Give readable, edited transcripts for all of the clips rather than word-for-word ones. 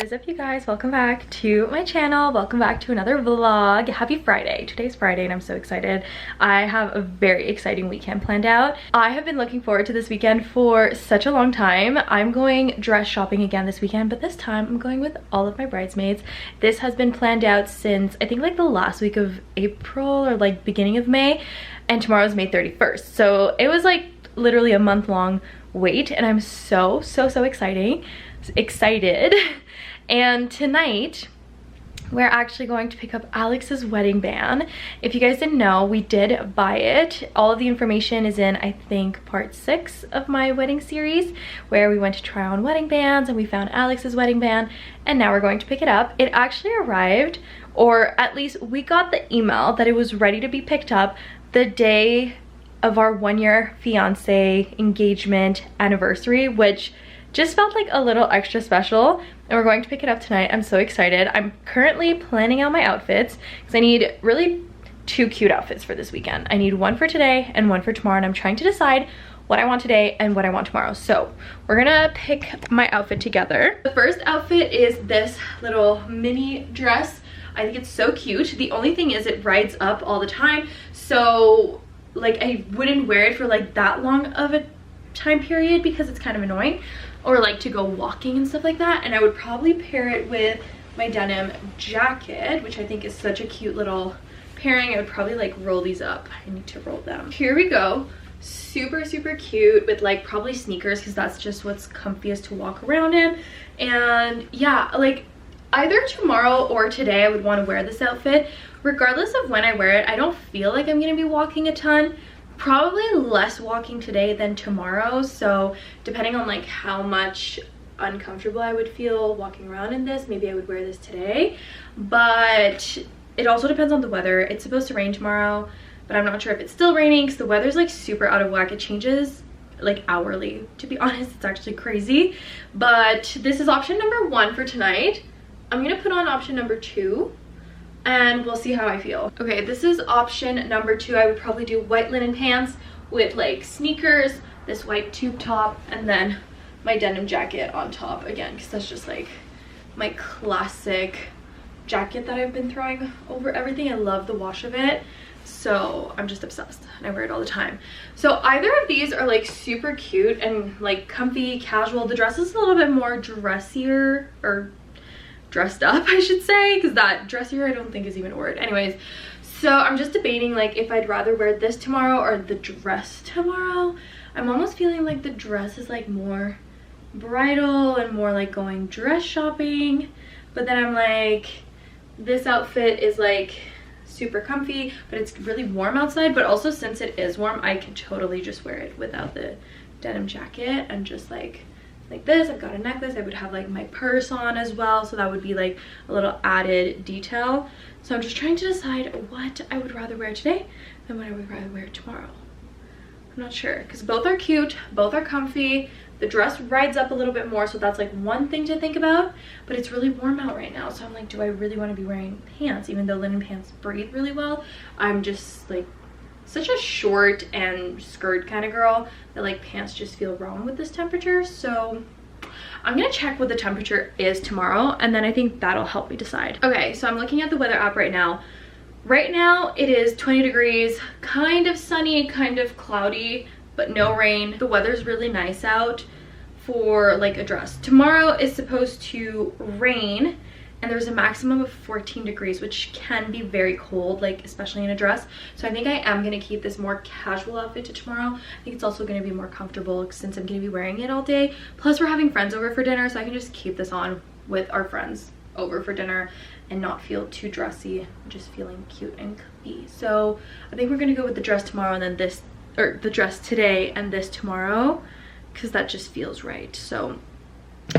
What is up, you guys? Welcome back to my channel. Welcome back to another vlog. Happy Friday. Today's Friday and I'm so excited. I have a very exciting weekend planned out. I have been looking forward to this weekend for such a long time. I'm going dress shopping again this weekend, but this time I'm going with all of my bridesmaids. This has been planned out since I think like the last week of April or like beginning of May, and tomorrow's May 31st. So it was like literally a month-long wait, and I'm so excited. And tonight we're actually going to pick up Alex's wedding band. If you guys didn't know, we did buy it. All of the information is in, I think, part 6 of my wedding series, where we went to try on wedding bands and we found Alex's wedding band, and now we're going to pick it up. It actually arrived, or at least we got the email that it was ready to be picked up the day of our 1-year fiance engagement anniversary, which just felt like a little extra special, and we're going to pick it up tonight. I'm so excited. I'm currently planning out my outfits because I need really 2 cute outfits for this weekend. I need one for today and one for tomorrow, and I'm trying to decide what I want today and what I want tomorrow. So we're gonna pick my outfit together. The first outfit is this little mini dress. I think it's so cute. The only thing is it rides up all the time, so like I wouldn't wear it for like that long of a time period because it's kind of annoying, or like to go walking and stuff like that. And I would probably pair it with my denim jacket, which I think is such a cute little pairing. I would probably like roll these up. I need to roll them. Here we go. Super cute with like probably sneakers because that's just what's comfiest to walk around in. And yeah, like either tomorrow or today I would want to wear this outfit. Regardless of when I wear it, I don't feel like I'm gonna be walking a ton. Probably less walking today than tomorrow, so depending on like how much uncomfortable I would feel walking around in this, maybe I would wear this today. But it also depends on the weather. It's supposed to rain tomorrow, but I'm not sure if it's still raining because the weather's like super out of whack. It changes like hourly, to be honest. It's actually crazy. But this is option number 1 for tonight. I'm gonna put on option number 2 and we'll see how I feel. Okay, this is option number 2. I would probably do white linen pants with like sneakers, this white tube top, and then my denim jacket on top again, because that's just like my classic jacket that I've been throwing over everything. I love the wash of it, so I'm just obsessed and I wear it all the time. So either of these are like super cute and like comfy, casual. The dress is a little bit more dressier, or dressed up I should say, because that dressier I don't think is even a word. Anyways, so I'm just debating like if I'd rather wear this tomorrow or the dress tomorrow. I'm almost feeling like the dress is like more bridal and more like going dress shopping, but then I'm like, this outfit is like super comfy, but it's really warm outside. But also, since it is warm, I could totally just wear it without the denim jacket and just like this. I've got a necklace. I would have like my purse on as well, so that would be like a little added detail. So I'm just trying to decide what I would rather wear today and what I would rather wear tomorrow. I'm not sure, because both are cute, both are comfy. The dress rides up a little bit more, so that's like one thing to think about, but it's really warm out right now, so I'm like, do I really want to be wearing pants? Even though linen pants breathe really well, I'm just like such a short and skirt kind of girl that like pants just feel wrong with this temperature. So I'm gonna check what the temperature is tomorrow, and then I think that'll help me decide. Okay, so I'm looking at the weather app right now. Right now it is 20 degrees, kind of sunny, kind of cloudy, but no rain. The weather's really nice out for like a dress. Tomorrow is supposed to rain, and there's a maximum of 14 degrees, which can be very cold, like especially in a dress. So I think I am gonna keep this more casual outfit to tomorrow. I think it's also gonna be more comfortable since I'm gonna be wearing it all day. Plus we're having friends over for dinner, so I can just keep this on with our friends over for dinner and not feel too dressy, just feeling cute and comfy. So I think we're gonna go with the dress tomorrow and then this, or the dress today and this tomorrow, because that just feels right. So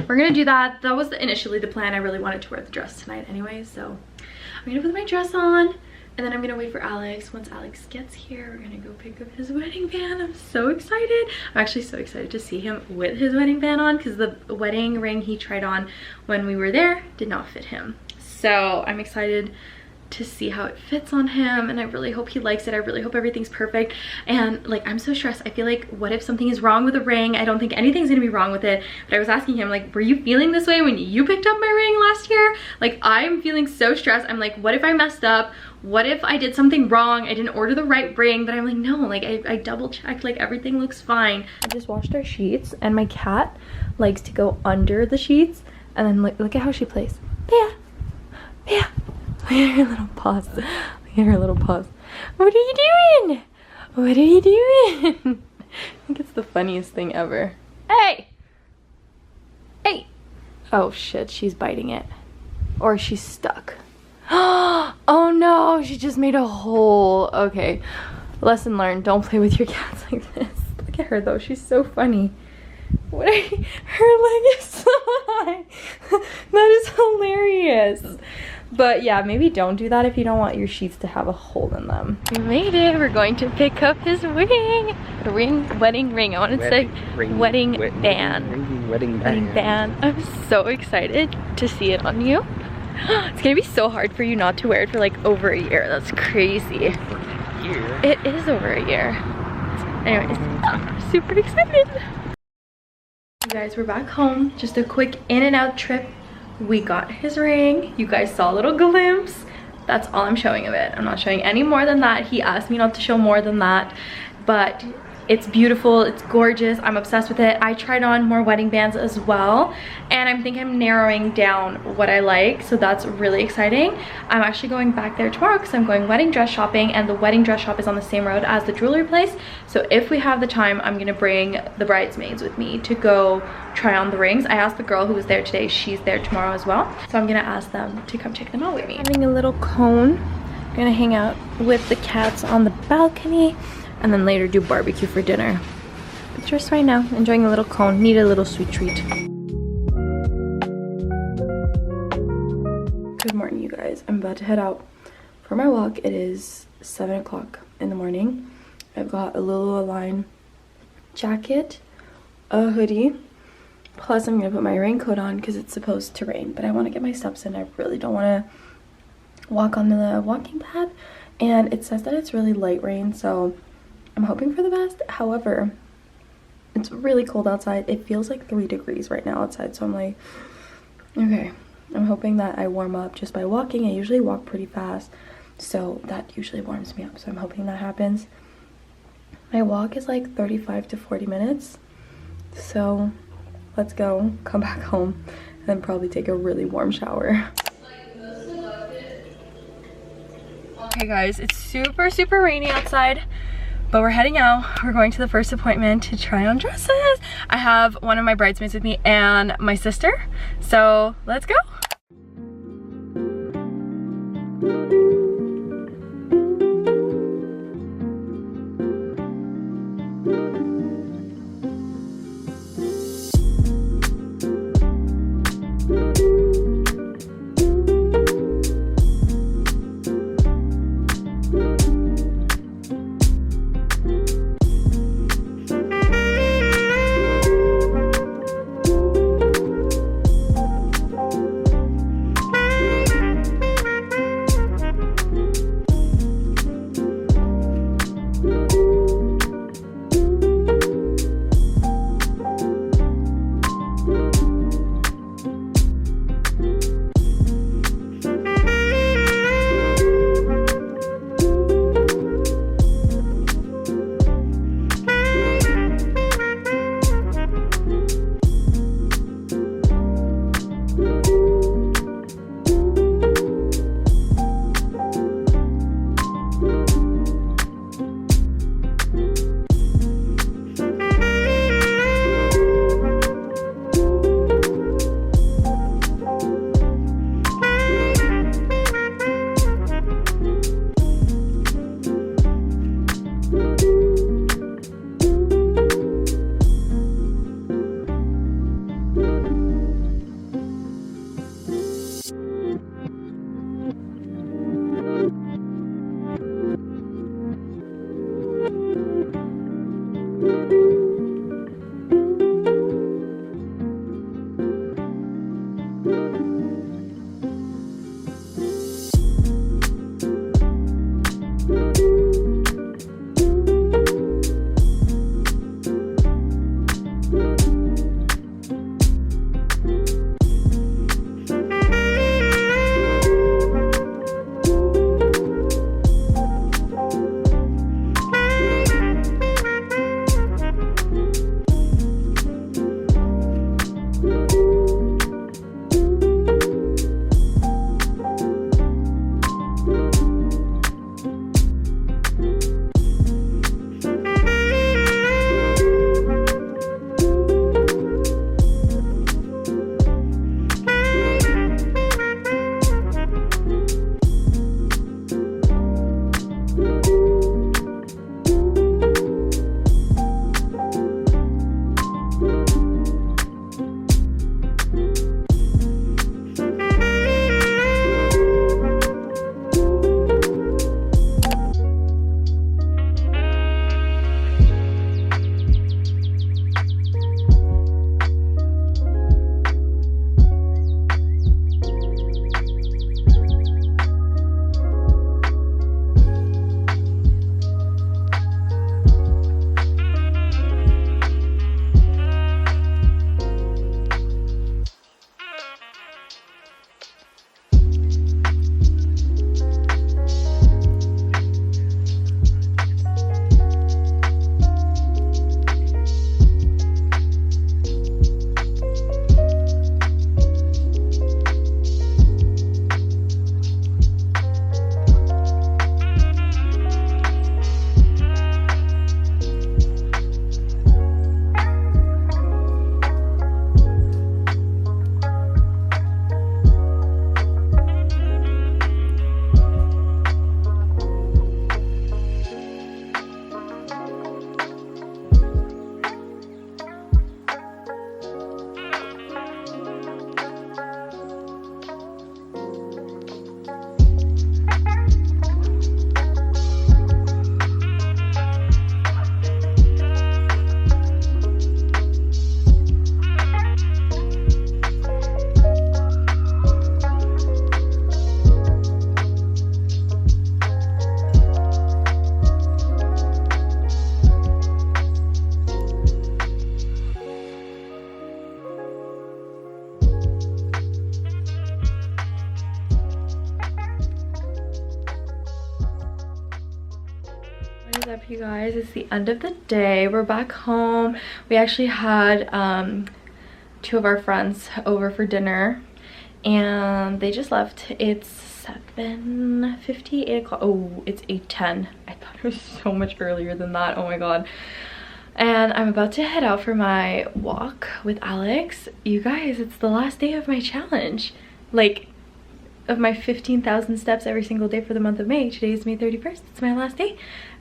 we're gonna do that. That was initially the plan. I really wanted to wear the dress tonight anyway, so I'm gonna put my dress on and then I'm gonna wait for Alex. Once Alex gets here, we're gonna go pick up his wedding band. I'm so excited. I'm actually so excited to see him with his wedding band on, because the wedding ring he tried on when we were there did not fit him. So I'm excited to see how it fits on him, and I really hope he likes it. I really hope everything's perfect. And like, I'm so stressed. I feel like, what if something is wrong with the ring? I don't think anything's gonna be wrong with it, but I was asking him, like, were you feeling this way when you picked up my ring last year? Like, I'm feeling so stressed. I'm like, what if I messed up? What if I did something wrong? I didn't order the right ring? But I'm like, no, like I double checked, like everything looks fine. I just washed our sheets, and my cat likes to go under the sheets, and then look at how she plays. Bea, Bea. Look at her little paws. Look at her little paws. What are you doing? What are you doing? I think it's the funniest thing ever. Hey! Hey! Oh shit, she's biting it. Or she's stuck. Oh no, she just made a hole. Okay, lesson learned. Don't play with your cats like this. Look at her though, she's so funny. What are you? Her leg is so high. That is hilarious. But yeah, maybe don't do that if you don't want your sheets to have a hole in them. We made it. We're going to pick up his wedding ring. I want to say wedding band. Wedding band. I'm so excited to see it on you. It's gonna be so hard for you not to wear it for like over a year. That's crazy. It is over a year. Anyways, I'm super excited. You guys, we're back home. Just a quick in and out trip. We got his ring. You guys saw a little glimpse. That's all I'm showing of it. I'm not showing any more than that. He asked me not to show more than that, but it's beautiful, it's gorgeous. I'm obsessed with it. I tried on more wedding bands as well, and I think I'm narrowing down what I like, so that's really exciting. I'm actually going back there tomorrow because I'm going wedding dress shopping, and the wedding dress shop is on the same road as the jewelry place. So if we have the time, I'm gonna bring the bridesmaids with me to go try on the rings. I asked the girl who was there today, she's there tomorrow as well, so I'm gonna ask them to come check them out with me. Having a little cone. I'm gonna hang out with the cats on the balcony, and then later do barbecue for dinner. But just right now, enjoying a little cone. Need a little sweet treat. Good morning, you guys. I'm about to head out for my walk. It is 7 o'clock in the morning. I've got a little Align jacket, a hoodie, plus I'm gonna put my raincoat on because it's supposed to rain, but I want to get my steps in. I really don't want to walk on the walking path, and it says that it's really light rain, so I'm hoping for the best. However, it's really cold outside. It feels like 3 degrees right now outside, so I'm like, okay, I'm hoping that I warm up just by walking. I usually walk pretty fast, so that usually warms me up, so I'm hoping that happens. My walk is like 35 to 40 minutes, so let's go, come back home, and then probably take a really warm shower. Okay guys, it's super rainy outside, but we're heading out. We're going to the first appointment to try on dresses. I have one of my bridesmaids with me and my sister, so let's go. up, you guys? It's the end of the day. We're back home. We actually had two of our friends over for dinner and they just left. It's 7:50, 8 o'clock. Oh, it's 8:10. I thought it was so much earlier than that. Oh my god. And I'm about to head out for my walk with Alex. You guys, it's the last day of my challenge. Like, of my 15,000 steps every single day for the month of May. Today is May 31st. It's my last day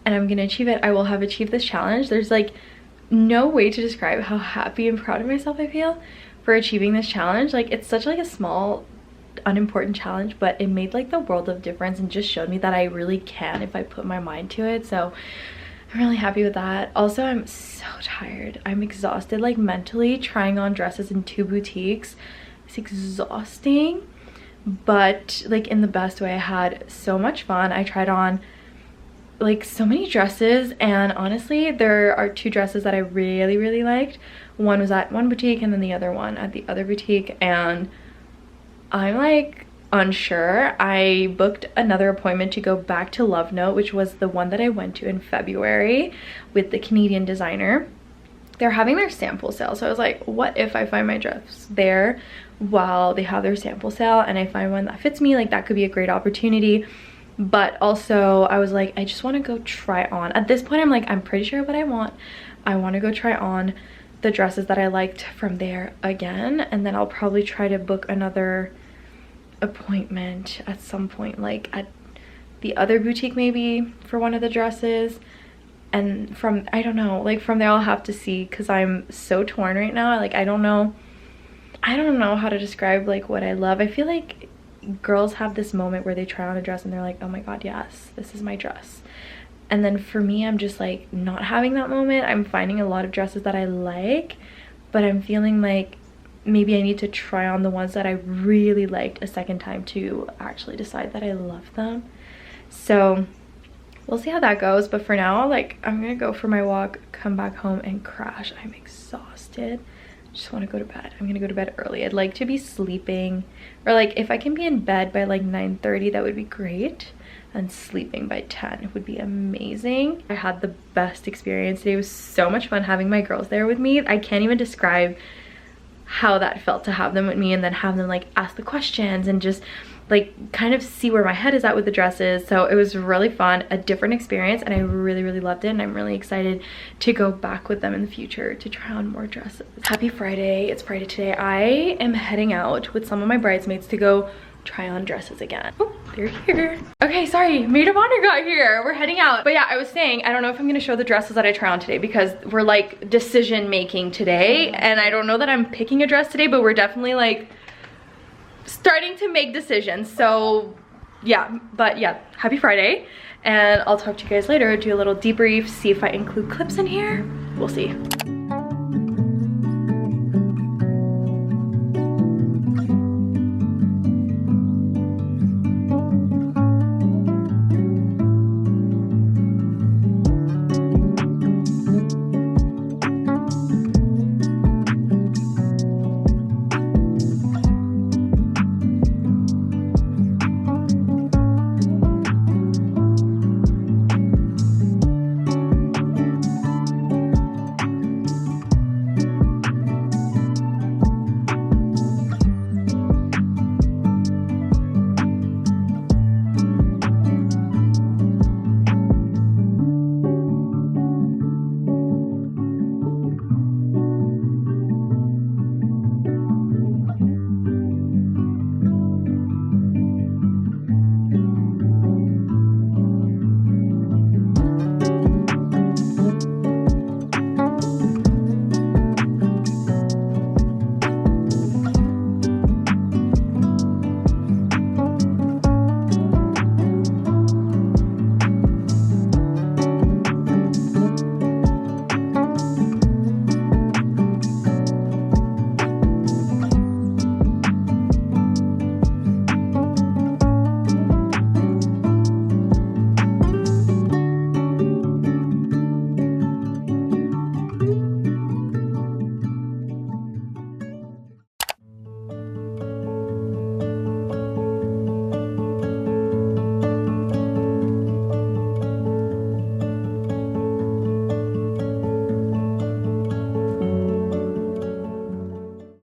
and I'm gonna achieve it. I will have achieved this challenge. There's like no way to describe how happy and proud of myself I feel for achieving this challenge. Like, it's such like a small unimportant challenge, but it made like the world of difference and just showed me that I really can if I put my mind to it. So I'm really happy with that. Also, I'm so tired. I'm exhausted, like mentally trying on dresses in 2 boutiques. It's exhausting, but like in the best way. I had so much fun. I tried on like so many dresses, and honestly there are 2 dresses that I really liked. One was at one boutique and then the other one at the other boutique, and I'm like unsure. I booked another appointment to go back to Love Note, which was the one that I went to in February with the Canadian designer. They're having their sample sale, so I was like, what if I find my dress there while they have their sample sale and I find one that fits me? Like, that could be a great opportunity. But also I was like, I just want to go try on. At this point I'm like, I'm pretty sure what I want. I want to go try on the dresses that I liked from there again, and then I'll probably try to book another appointment at some point, like at the other boutique maybe for one of the dresses. And from, I don't know, like from there I'll have to see, because I'm so torn right now. Like, I don't know how to describe like what I love. I feel like girls have this moment where they try on a dress and they're like, oh my god, yes, this is my dress. And then for me, I'm just like not having that moment. I'm finding a lot of dresses that I like, but I'm feeling like maybe I need to try on the ones that I really liked a second time to actually decide that I love them. So we'll see how that goes, but for now, like, I'm gonna go for my walk, come back home and crash. I'm exhausted. Just want to go to bed. I'm gonna go to bed early. I'd like to be sleeping, or like if I can be in bed by like 9:30, that would be great, and sleeping by 10 would be amazing. I had the best experience today. It was so much fun having my girls there with me. I can't even describe how that felt to have them with me and then have them like ask the questions and just like kind of see where my head is at with the dresses. So it was really fun, a different experience, and I really loved it, and I'm really excited to go back with them in the future to try on more dresses. Happy Friday. It's Friday today. I am heading out with some of my bridesmaids to go try on dresses again. Oh, they're here. Okay, sorry, maid of honor got here. We're heading out. But yeah, I was saying, I don't know if I'm gonna show the dresses that I try on today, because we're like decision making today, and I don't know that I'm picking a dress today, but we're definitely like starting to make decisions. So yeah, but yeah, happy Friday, and I'll talk to you guys later, do a little debrief, see if I include clips in here. We'll see.